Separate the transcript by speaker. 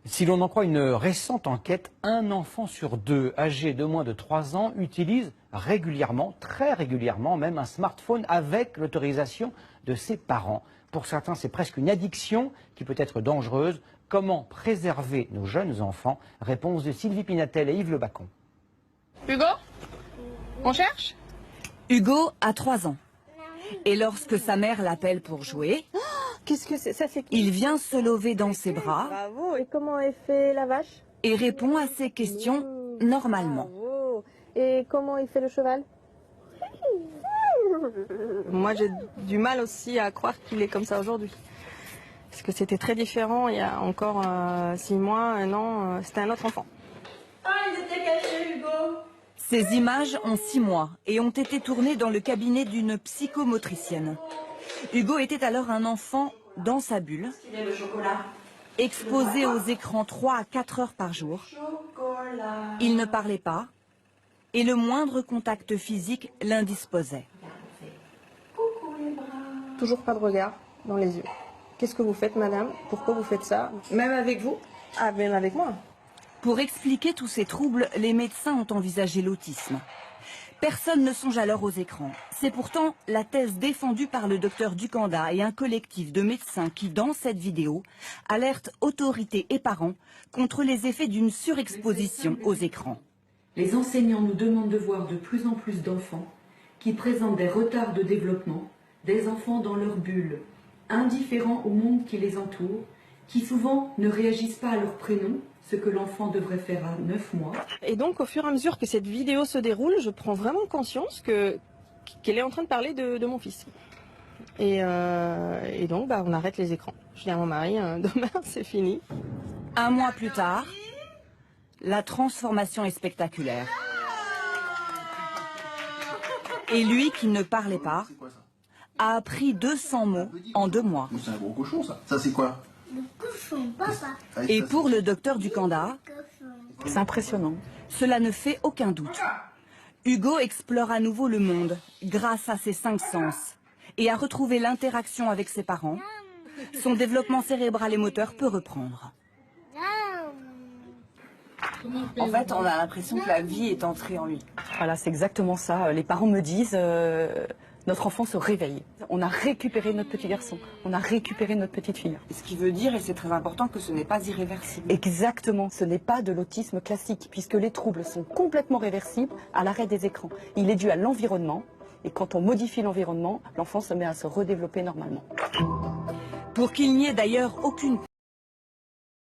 Speaker 1: Si l'on en croit une récente enquête, un enfant sur deux âgé de moins de 3 ans utilise régulièrement, très régulièrement même, un smartphone avec l'autorisation de ses parents. Pour certains, c'est presque une addiction qui peut être dangereuse. Comment préserver nos jeunes enfants? Réponse de Sylvie Pinatel et Yves Le Bacon.
Speaker 2: Hugo, on cherche?
Speaker 3: Hugo a 3 ans. Et lorsque sa mère l'appelle pour jouer,
Speaker 4: Qu'est-ce que c'est? Ça, c'est
Speaker 3: il vient se lever dans ses bras
Speaker 4: Bravo. Et comment est fait la vache?
Speaker 3: et répond à ses questions normalement.
Speaker 4: Bravo. Et comment il fait le cheval? Moi, j'ai du mal aussi à croire qu'il est comme ça aujourd'hui. Parce que c'était très différent il y a encore 6 mois, 1 an, c'était un autre enfant.
Speaker 2: Ah, il était caché, Hugo.
Speaker 3: Ces images ont 6 mois et ont été tournées dans le cabinet d'une psychomotricienne. Hugo était alors un enfant dans sa bulle,
Speaker 2: Il est le chocolat.
Speaker 3: exposé aux écrans 3 à 4 heures par jour.
Speaker 2: Chocolat.
Speaker 3: Il ne parlait pas et le moindre contact physique l'indisposait.
Speaker 2: Coucou les bras.
Speaker 4: Toujours pas de regard dans les yeux. Qu'est-ce que vous faites, madame? Pourquoi vous faites ça?
Speaker 2: Même avec vous?
Speaker 4: Ah, même avec moi.
Speaker 3: Pour expliquer tous ces troubles, les médecins ont envisagé l'autisme. Personne ne songe alors aux écrans. C'est pourtant la thèse défendue par le docteur Ducanda et un collectif de médecins qui, dans cette vidéo, alertent autorités et parents contre les effets d'une surexposition aux écrans.
Speaker 5: Les enseignants nous demandent de voir de plus en plus d'enfants qui présentent des retards de développement, des enfants dans leur bulle, indifférents au monde qui les entoure, qui souvent ne réagissent pas à leur prénom, ce que l'enfant devrait faire à 9 mois.
Speaker 4: Et donc, au fur et à mesure que cette vidéo se déroule, je prends vraiment conscience qu'elle est en train de parler de mon fils. Et donc, on arrête les écrans. Je dis à mon mari, demain, c'est fini.
Speaker 3: 1 mois plus tard, la transformation est spectaculaire. Et lui, qui ne parlait pas, a appris 200 mots en 2 mois.
Speaker 6: C'est un gros cochon, ça. Ça, c'est quoi?
Speaker 7: Le cochon, papa.
Speaker 3: Et pour le docteur Ducanda,
Speaker 7: Cochon.
Speaker 3: c'est impressionnant. Cela ne fait aucun doute. Hugo explore à nouveau le monde grâce à ses 5 sens et a retrouvé l'interaction avec ses parents. Son développement cérébral et moteur peut reprendre.
Speaker 8: En fait, on a l'impression que la vie est entrée en lui.
Speaker 9: Voilà, c'est exactement ça. Les parents me disent, notre enfant se réveille. On a récupéré notre petit garçon, on a récupéré notre petite fille.
Speaker 8: Ce qui veut dire, et c'est très important, que ce n'est pas irréversible.
Speaker 9: Exactement, ce n'est pas de l'autisme classique, puisque les troubles sont complètement réversibles à l'arrêt des écrans. Il est dû à l'environnement, et quand on modifie l'environnement, l'enfant se met à se redévelopper normalement.
Speaker 3: Pour qu'il n'y ait d'ailleurs aucune